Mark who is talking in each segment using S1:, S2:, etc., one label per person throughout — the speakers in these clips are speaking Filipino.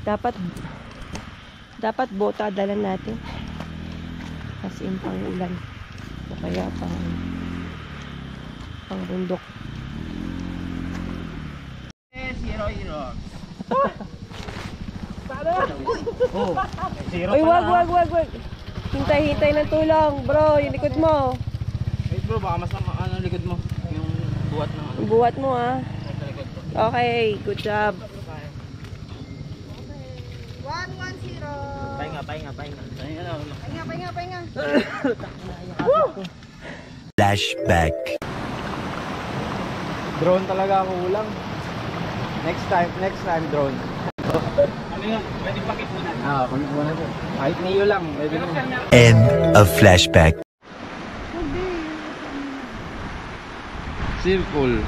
S1: Dapat bota dala natin. As in pang ulan. O kaya pang bundok.
S2: Zero.
S1: Uy, wag. Hintay ng tulong, bro. Yung likod mo.
S2: Wait bro, baka mas ano likod mo. Yung buhat ng ano.
S1: Buhat mo ah. Okay, good job.
S3: 110. Pahinga.
S4: Flashback.
S2: Drone talaga ako ulang. Next time drone. Ano yun? Pwede pakipunan. Pakipunan po. Kahit niyo lang. Pwede naman.
S4: End of flashback.
S2: Circle.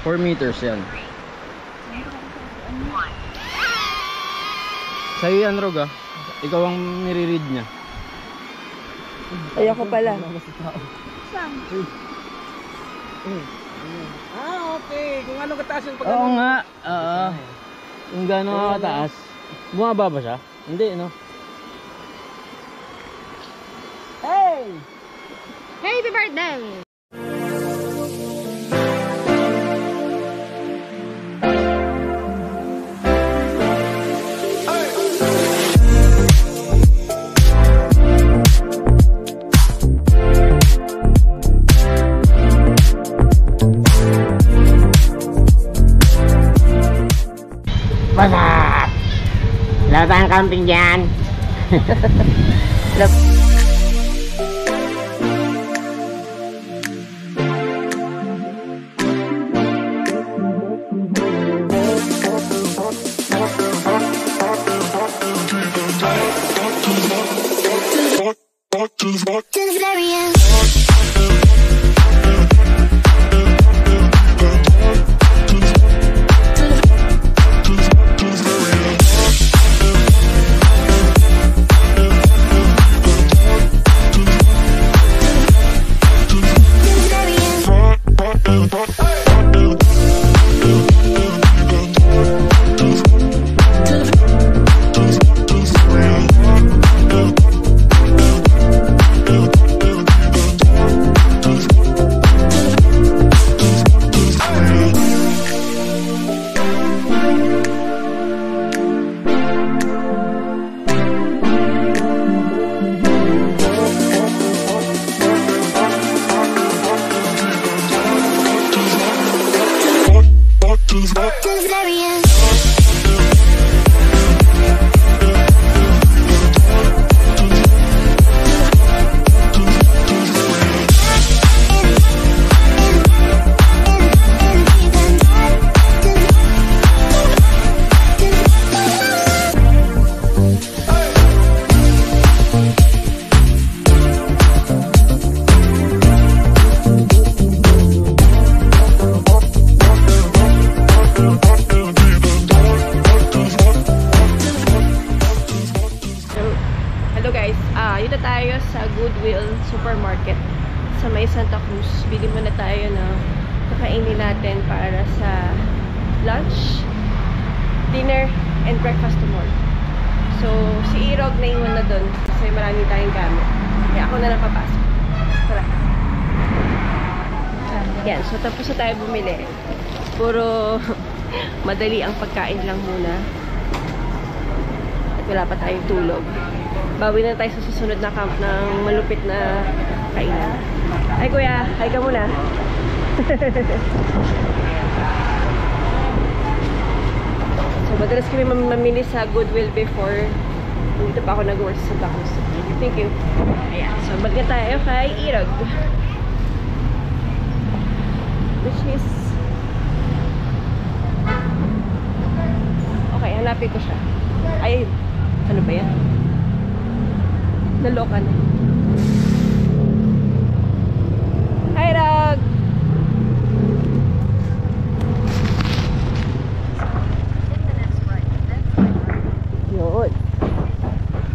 S2: 4 meters yan. Sa'yo yan, Rog ah. Ikaw ang nire-read niya.
S1: Ay, ako pala.
S2: Okay. Kung ano kataas yung pagkano. Oo nga. Kung gano'n kataas. Bumaba ba siya? Hindi, no?
S3: Hey, happy birthday!
S5: What's up? Wala tayong camping dyan.
S1: Dito tayo sa Goodwill Supermarket sa may Santa Cruz. Bili muna tayo ng kakainin natin para sa lunch, dinner, and breakfast tomorrow. So, si Irog na iwan na dun kasi marami tayong gamit. Kaya ako na lang papasok. Tara. Yan. So, tapos na tayo bumili. Puro madali ang pagkain lang muna. At wala pa tayong tulog. Bawi na tayo sa susunod na camp ng malupit na kainan. Ay kuya, hi ka muna. So madalas kami mamili sa Goodwill before. Dito pa ako nag-work sa Santa Cruz. Thank you. Ayan. So balik na tayo kay Irog. Which is... Okay, hanapin ko siya. Ay, ano ba yan? Naloka na. Hi, Rag! Yun.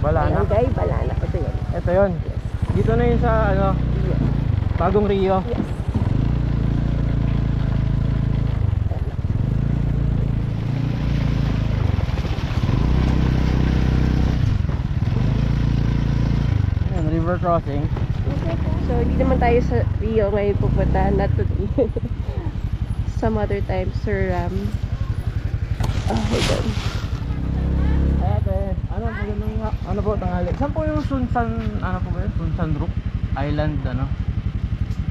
S2: Balana?
S1: Okay, Balana. Ito yun.
S2: Ito yun.
S1: Yes.
S2: Dito na yun sa, ano,
S1: Yes.
S2: Bagong Rio.
S1: Yes.
S2: river crossing.
S1: So, hindi naman tayo sa Rio ngayon pupunta. Not today. Some other time, Sir Ram. Oh, hold on.
S2: Ate, ano po tanghali? Saan po yung Sunsan, ano po ba yun? Sunsan Rook Island, ano?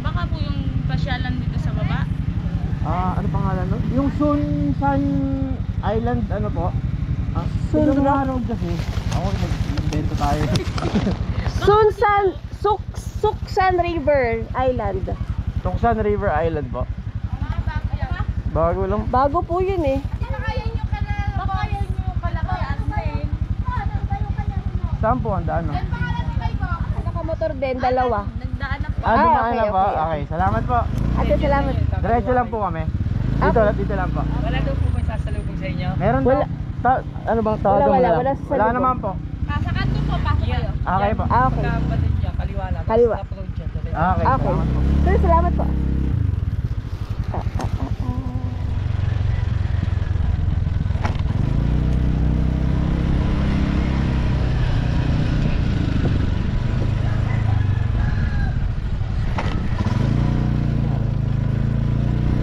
S6: Baka po yung pasyalan dito sa baba.
S2: Ano pangalan nun? Yung Sunsan Island, ano po?
S1: Sunrock?
S2: Sunrock kasi. Ako, nag-invento tayo.
S1: Suksan River Island.
S2: Sunsan River Island po. Bago lang.
S1: Bago po yun eh.
S2: Saan po ang daan? No?
S1: Nakamotor din, dalawa.
S6: Nagdaan na po.
S2: Dumaan
S1: okay,
S2: na po.
S1: okay.
S2: Okay, salamat po.
S1: Ate, salamat.
S2: Diretso lang po kami. Dito,
S1: Okay.
S2: dito lang po.
S7: Wala daw po may sasalubong sa inyo?
S2: Meron
S1: Wala.
S2: daw. Ano bang tawag mo lang?
S1: wala sa
S2: Wala
S1: salubong.
S2: naman po.
S6: Sa kanto po, pasok kayo.
S2: Okay po.
S1: Okay.
S7: Pagkabatid niya, kaliwa lang.
S1: Kaliwa.
S7: Tapos upload siya.
S2: Okay,
S1: Okay.
S2: salamat po.
S1: Sir, salamat po.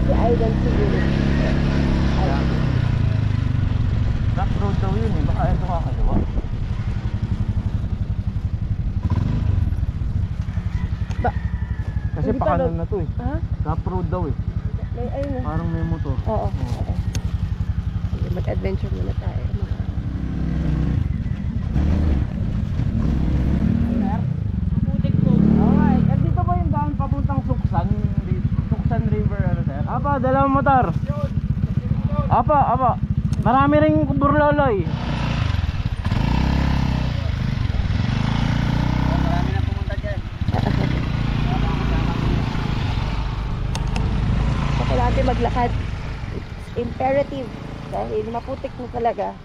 S1: The island siguro.
S2: Rock road daw yun eh. Baka ito kakalawa. Kasi
S1: Hindi pa
S2: pakanan
S1: road.
S2: na to eh.
S1: Ha?
S2: Rock road daw eh.
S1: Ayun na.
S2: Parang may motor.
S1: Oo. Sige, mag-adventure muna tayo.
S6: Putik po.
S2: Okay, at dito ba yung daan papuntang Suksan? Suksan River, ano sir? Apa, dalawang motor. Apa. Marami ring burloloy.
S7: Marami na pumunta dyan.
S1: So, kailangan natin maglakad. It's imperative. Dahil maputik mo talaga.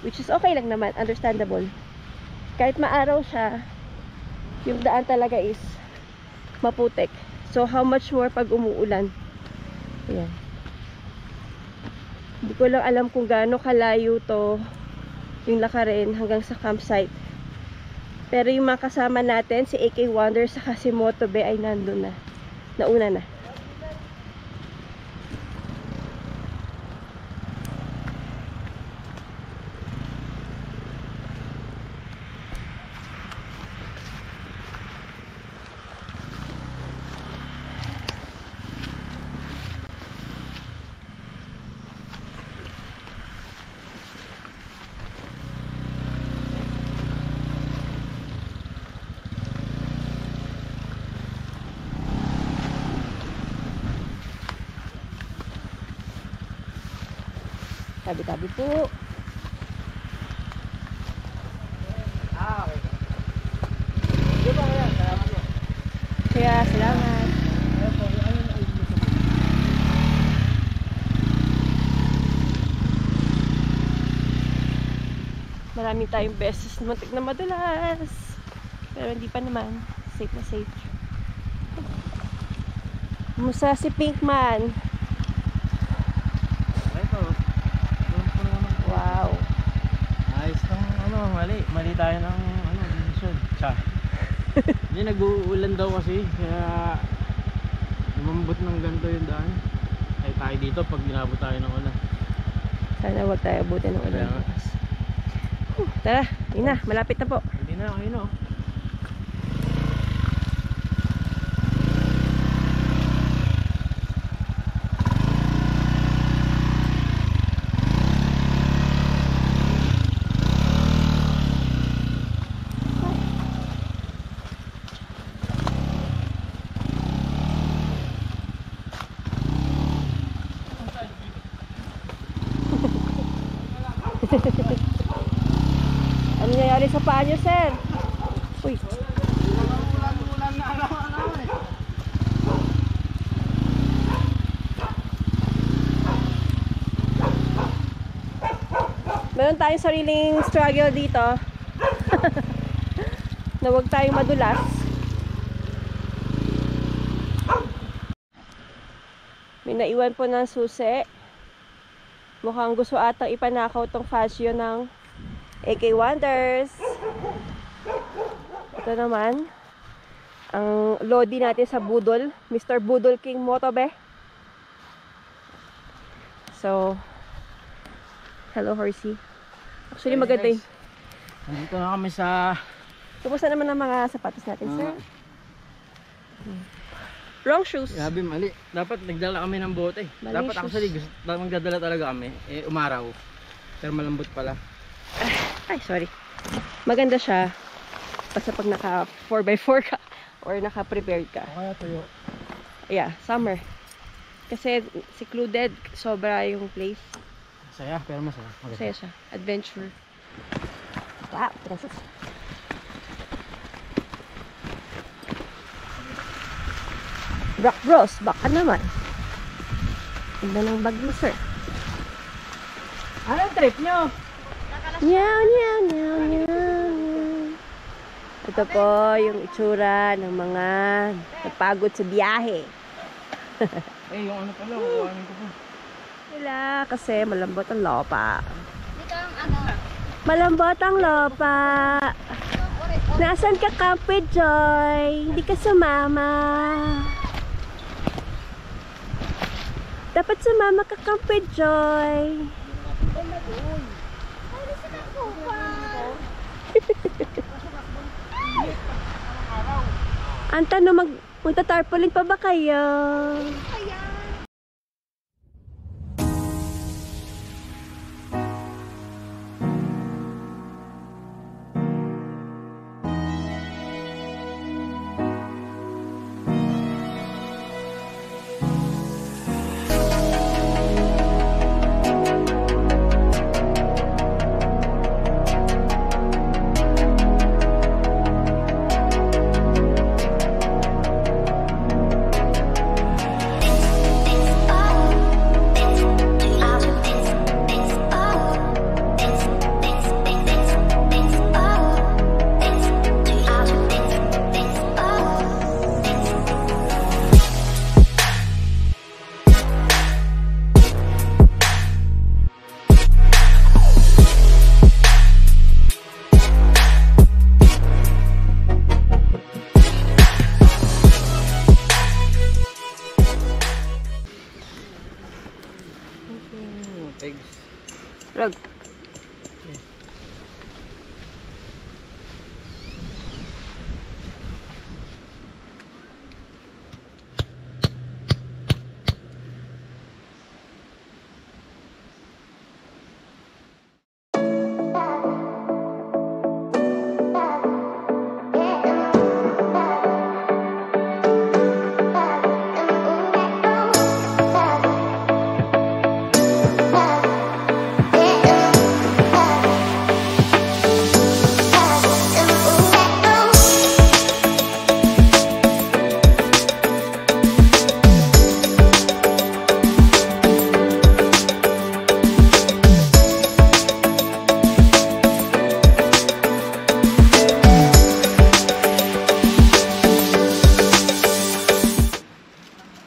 S1: Which is okay lang naman. Understandable. Kahit maaraw siya, yung daan talaga is maputik. So, how much more pag umuulan? Ayan. Hindi ko lang alam kung gaano kalayo to yung lakarin hanggang sa campsite. Pero yung mga kasama natin, si AK Wonder sa si Motobe ay nandun na. Nauna na. Tabi-tabi po.
S2: Okay. Di ba kaya? Salamat po.
S1: Kaya, salamat. Marami tayong beses na muntik na madulas. Pero hindi pa naman. Safe na safe. Kumusta si Pinkman?
S2: Ito. Doon po naman.
S1: Wow.
S2: Ayos ng mali tayo ng decision. Hindi, nag-uulan daw kasi kaya lumambot ng ganito yung daan. Ay tayo dito pag ginabot tayo ng ulan.
S1: Sana wag tayo abutin ng ulan.
S2: Kaya nga.
S1: Tara, yun na. Malapit na po.
S2: Hindi na, ayun o.
S1: Ano nangyayari sa paa niyo, sir? Uy. Meron tayong sariling struggle dito. Na huwag tayong madulas. May naiwan po ng susi. Mukhang gusto atang ipanakaw tong fascio ng AK Wonders. Ito naman, ang lodi natin sa Budol, Mr. Budol King Motobe. So, hello horsey. Actually maganda yun.
S2: Nandito na kami sa...
S1: Kumusta naman ang mga sapatos natin, sir? Wrong shoes.
S2: Grabe, mali. Dapat nagdala kami ng bote.
S1: Mali
S2: Dapat
S1: shoes.
S2: actually magdadala talaga kami. Eh, umaraw. Pero malambot pala.
S1: Ay, sorry. Maganda siya. Basta pag naka 4x4 ka or naka-prepared ka.
S2: Kaya tuyo.
S1: Yeah, summer. Kasi secluded, sobra yung place.
S2: Masaya, pero masaya. Maganda.
S1: Masaya siya. Adventure. Wow, precious. Rock Bros, baka naman. Ganda ng bag mo, sir.
S2: Anong trip nyo?
S1: Nyaw, nyaw, nyaw, nyaw. Ito po yung itsura ng mga napagod sa biyahe.
S2: Eh, yung ano pala, kukuhanin ko po.
S1: Wala, kasi malambot ang lopa.
S3: Dito ang ano.
S1: Malambot ang lopa. Nasaan ka, Kampi Joy? Hindi ka sumama. Dapat sumama ka, Kampi Joy. Ang tanong, magta-tarpaulin pa ba kayo? Rag.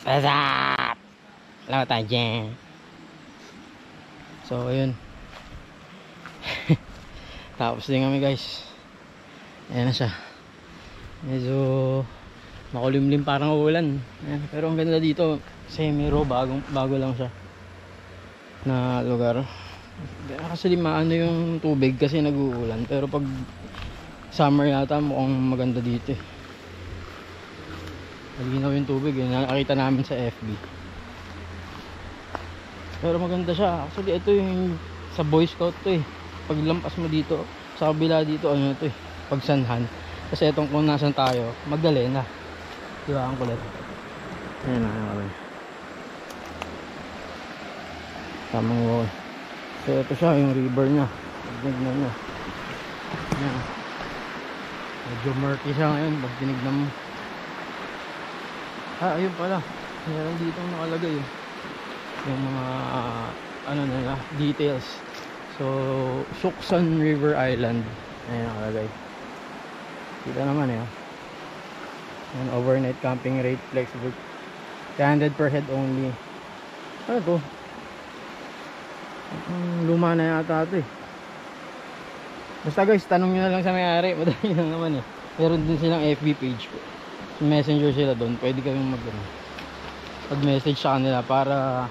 S2: Pasap! Lawa tayo dyan. So, ayun. Tapos din kami, guys. Ayan na siya. Medyo makulimlim, parang ulan. Ayan. Pero ang ganda dito, semi-raw, bago lang siya na lugar. Kasi maano yung tubig kasi nag-uulan. Pero pag summer yata, mukhang maganda dito eh. Malinaw yung tubig eh, nakakita namin sa FB. Pero maganda siya. Actually ito yung sa Boy Scout to eh. Pag lampas mo dito, sa kabila dito, ano to eh, Pagsanhan. Kasi itong kung nasan tayo, Magdalena. Diba ang kulit? Ayan na, ayan. Tamang wall. So ito siya, yung river nya. Tignan nyo. Ayan. Medyo murky siya ngayon pag tinignan mo. Ayun pala. Meron dito nakalagay yung mga ano nila, details. So, Suksan River Island. Ayan nakalagay. Dito naman An overnight camping rate, flexible. 300 per head only. Ano to? Luma na yata ito eh. Basta guys, tanong nyo na lang sa may-ari. Madali lang naman eh. Meron din silang FB page po. Messenger sila doon. Pwede kaming mag-message sa kanila para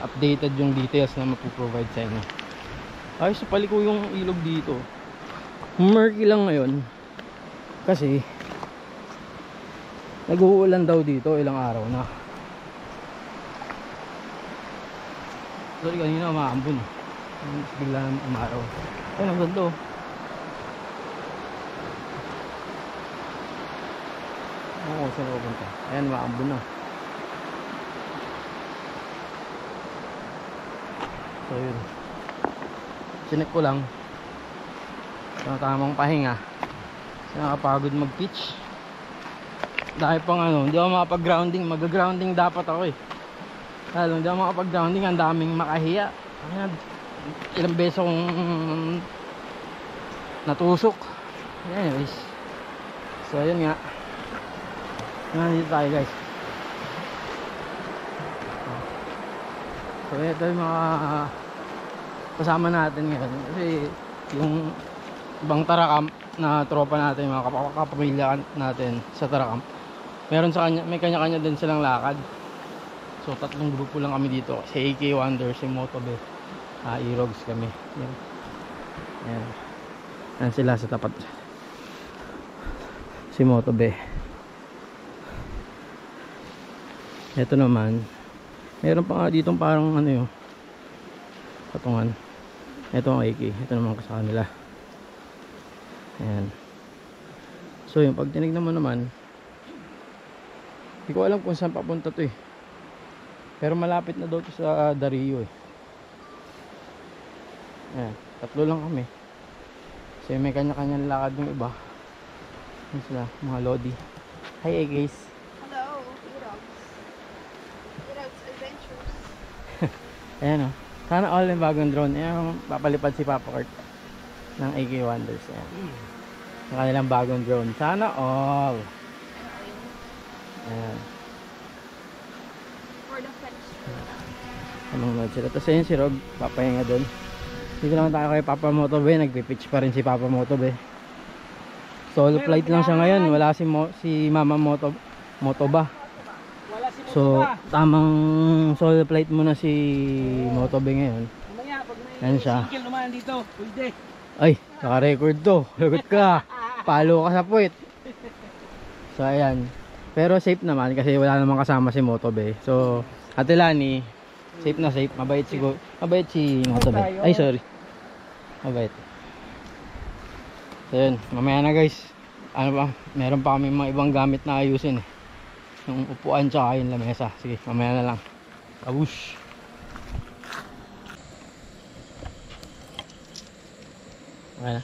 S2: updated yung details na mapoprovide sa inyo. Ayos sa paliko yung ilog dito. Murky lang ngayon kasi nag-uulan daw dito ilang araw na. Sorry, kanina umaambon. Bigla naman umaraw. Ayun, ang ganda oh. Oo, saan ako punta? Ayan, umaambon na. So yun, sinek ko lang ng tamang pahinga. Nakapagod mag-pitch dahil pang hindi ako makapag-grounding. Mag-grounding dapat ako eh, lalo hindi ako makapag-grounding. Ang daming makahiya. Ayan, ilang beses akong natusok. Anyways, so yun nga, nandito tayo guys. So ito yung mga kasama natin ngayon. Kasi yung ibang Tara Camp na tropa natin, mga kapamilya natin sa Tara Camp, meron sa kanya, may kanya-kanya din silang lakad. So 3 grupo lang kami dito. Si AK Wonder, si Motobe, Irogs kami. Yan. Yan. Yan sila sa tapat. Si Motobe. Ito naman, meron pa nga ditong parang yun, patungan. Ito ang AK. Ito naman sa kanila. Ayan. So yung pag tinignan mo naman, hindi ko alam kung saan papunta to eh. Pero malapit na daw to sa Dario eh. Ayan. 3 lang kami. Kasi may kanya-kanyang lakad ng iba. Ayan sila, mga Lodi. Hi guys.
S3: Hello, Irogs. Irogs Adventures.
S2: Ayan o. Sana all yung bagong drone. Ayan, papalipad si Papa Kurt ng AK Wonders. Ayan. Ang kanilang bagong drone. Sana all. Ayan.
S3: For the fence.
S2: Anong sila. Tapos ayun si Rob, papahinga doon. Dito naman tayo kay Papa Motobe. Nagpipitch pa rin si Papa Motobe. Solo flight lang siya ngayon. Wala si Mama Motoba. So tamang solo flight muna si Motobe ngayon. Yan siya.
S7: Single naman dito, pwede.
S2: Ay, naka-record to. Lagot ka. Palo ka sa puwit. So ayan. Pero safe naman kasi wala namang kasama si Motobe. So Ate Lani, safe na safe. Mabait si Motobe. Ay sorry. Mabait. So yun, mamaya na guys. Ano ba? Meron pa kami mga ibang gamit na ayusin eh. Yung upuan tsaka yung lamesa. Sige, mamaya na lang. Abush. Okay na.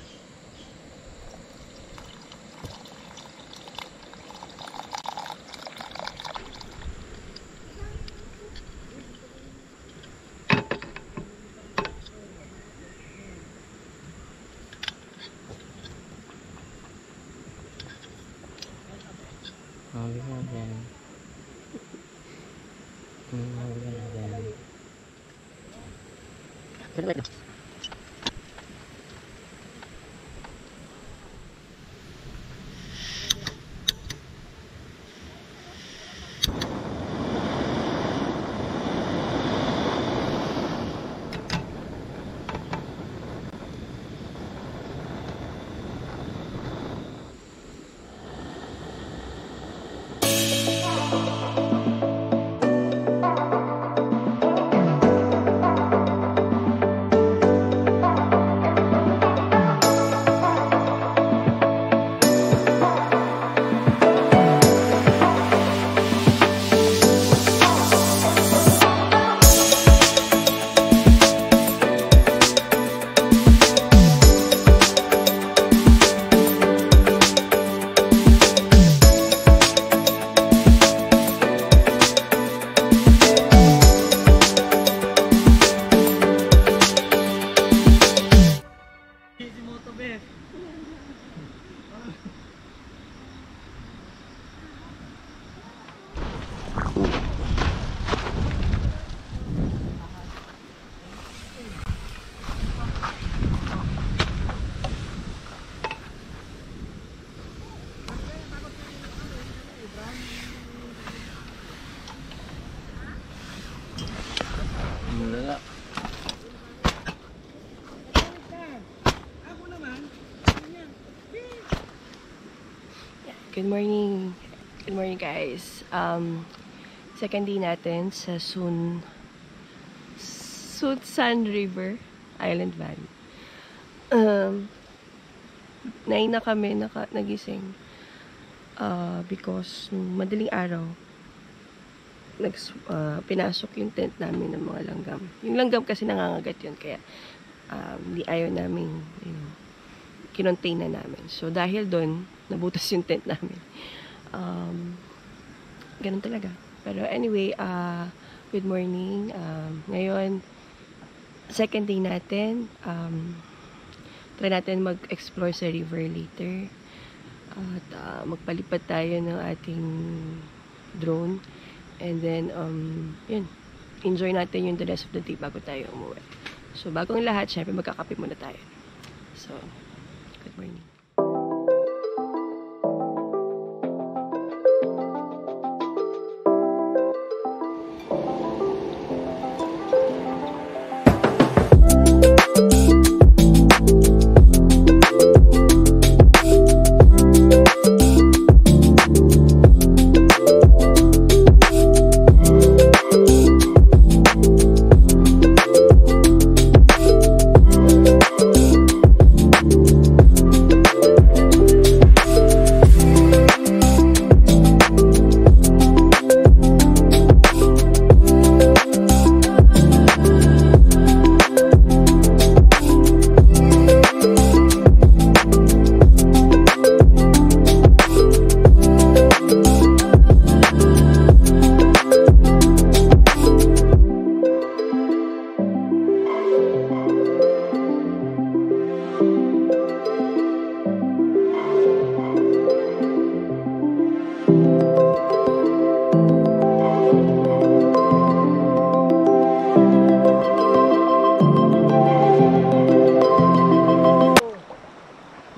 S2: Lala.
S1: Good morning. Good morning, guys. Second day natin sa Sun River Island Valley. 9 na kami nagising. Because madaling araw pinasok yung tent namin ng mga langgam. Yung langgam kasi nangangagat yun, kaya hindi ayaw namin, kinontain na namin. So dahil doon nabutas yung tent namin. Ganun talaga. Pero anyway, good morning. Ngayon, second day natin. Try natin mag-explore sa river later. At magpalipad tayo ng ating drone. And then, yun. Enjoy natin yung the rest of the day bago tayo umuwi. So, bagong lahat, syempre magkakape muna tayo. So, good morning.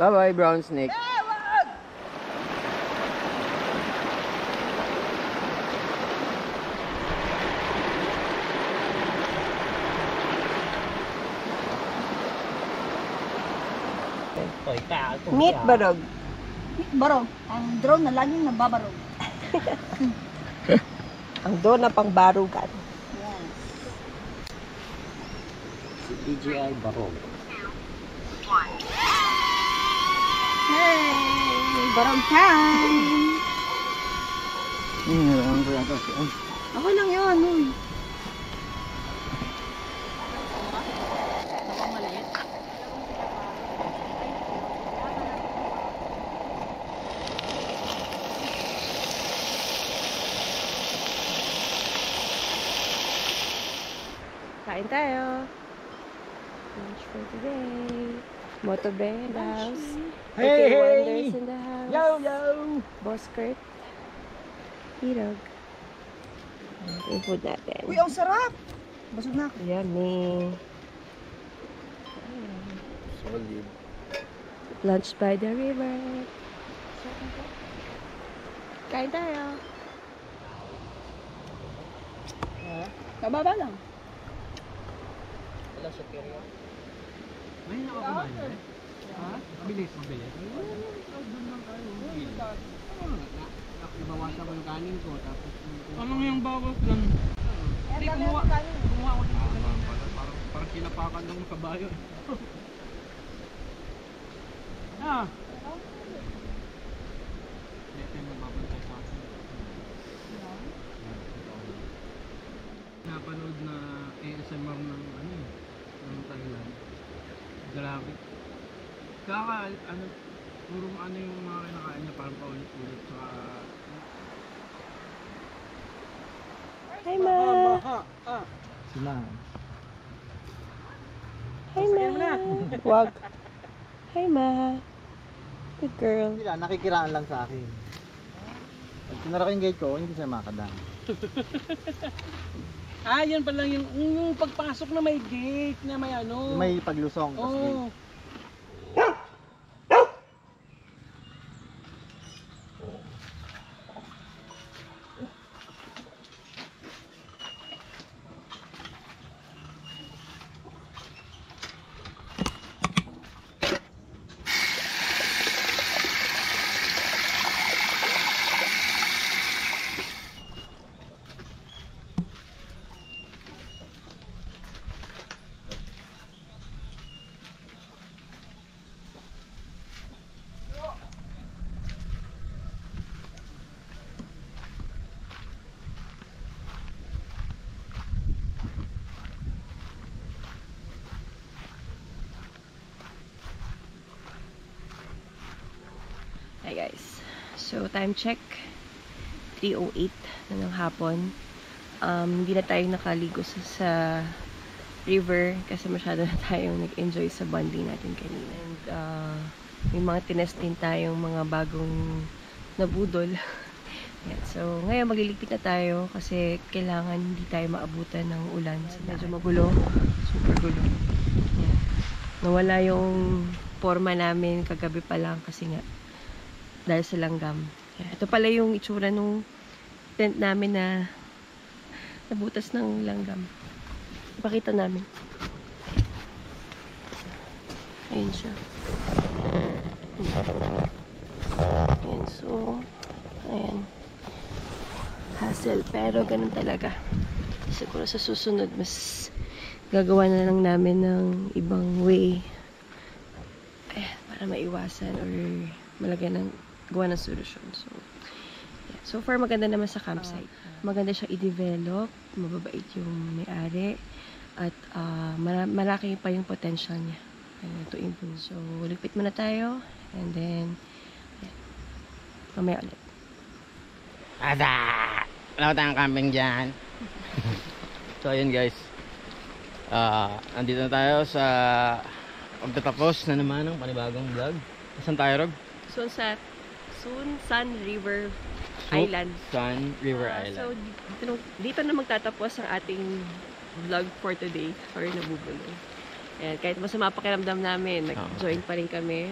S2: Bye-bye, brown snake.
S1: Meet barog.
S3: Barog. Ang drone na laging nababarog.
S1: Ang doon na pang barugan.
S3: Yes.
S2: Si DJI Barog.
S3: Hey! Barog time!
S1: Ako lang yun. Kain tayo. Lunch for today. Moto Bear in the house.
S2: Hey,
S1: AK
S2: hey!
S1: Wonders in the house.
S2: Yo, yo!
S1: Boss Kurt. Hirog. Yung food natin.
S3: Uy, ang sarap! Busog na ako.
S1: Yummy.
S2: Solid.
S1: Lunch by the river. Kain tayo.
S3: Kababa lang.
S2: Wala superior. May nakakumain na eh. Ha? Mabilis, mabilis. Doon lang tayo. Ibawasan ko yung kanin ko. Tapos ano yung bawal doon? Hindi, kumuha ko din. Parang kinapakan ng kabayo. Ah! Hindi tayo magbabantay sa akin. Napanood na ASMR ng ng Thailand. Grabe. Puro yung mga kinakain niya parang paulit-ulit. Tsaka
S1: Hi, Ma.
S2: sila.
S1: Hi, Ma. Wag. Hi, Ma. Good girl.
S8: Sila, nakikiraan lang sa akin. Pag sinara ko yung gate ko, hindi sila makakadaan.
S7: Yan pala yung pagpasok na may gate, na may ano.
S8: May paglusong. Tas
S7: Oo.
S1: guys. So, time check. 3:08 na ng hapon. Hindi na tayo nakaligo sa river kasi masyado na tayong nag-enjoy sa bonding natin kanina. And may mga tinestin tayong mga bagong nabudol. Yan. So, ngayon magliligpit na tayo kasi kailangan hindi tayo maabutan ng ulan. So, medyo magulo. Super gulo. Yan. Nawala yung forma namin kagabi pa lang kasi nga dahil sa langgam. Yan. Ito pala yung itsura nung tent namin na nabutas ng langgam. Ipakita namin. Ayun siya. Ayan, so ayan. Hassle, pero ganun talaga. Siguro sa susunod, mas gagawa na lang namin ng ibang way. Ayan, para maiwasan or malagyan ng gawa ng solusyon. So, yeah. So far, maganda naman sa campsite. Maganda siya i-develop, mababait yung may-ari, at malaki pa yung potential niya to improve. So, ligpit muna tayo, and then, yeah. Mamaya ulit.
S2: Ada! Wala tayong camping dyan. So ayun guys, nandito na tayo sa pagtatapos na naman ng panibagong vlog. Saan tayo, Rog?
S1: Sun River Island.
S2: Sun River Island.
S1: So dito na magtatapos ang ating vlog for today. Sorry, nabubulong. Ayan, kahit masama pakiramdam namin, nag-join pa rin kami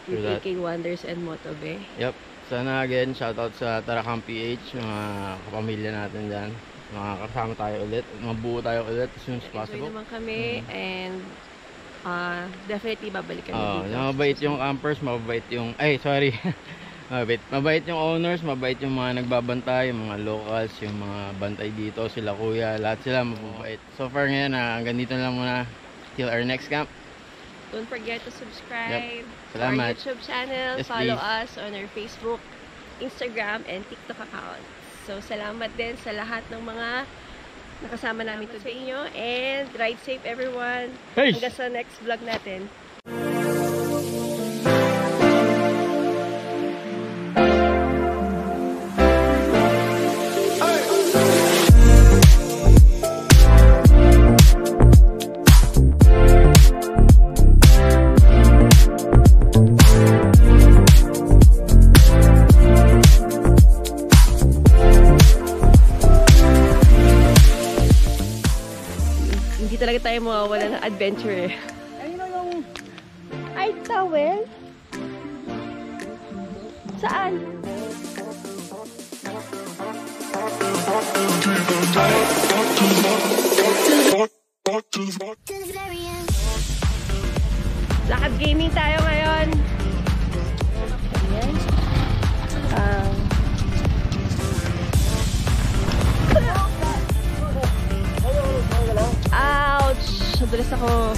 S1: with AK Wonders and Motobe.
S2: Yep. Sana again, shoutout sa Tarakang PH, mga kapamilya natin dyan. Makakasama tayo ulit, mabuo tayo ulit as soon as possible.
S1: Enjoy naman kami, and definitely babalik kami dito.
S2: Mabait yung campers, mabait yung, mabait yung owners, mabait yung mga nagbabantay, yung mga locals, yung mga bantay dito, sila kuya, lahat sila mabait. So far ngayon, hanggang dito na lang muna, till our next camp.
S1: Don't forget to subscribe to our
S2: Salamat.
S1: YouTube channel.
S2: Yes,
S1: follow
S2: please.
S1: us on our Facebook, Instagram, and TikTok account. So, salamat din sa lahat ng mga nakasama namin today sa inyo. And ride safe, everyone.
S2: Peace!
S1: Hanggang sa next vlog natin. Hindi talaga tayo mawawala ng adventure eh.
S3: Ayun na yung
S1: Ay, towel? Saan? Lakad gaming tayo ngayon. Ayan. Ouch! Nadulas ako.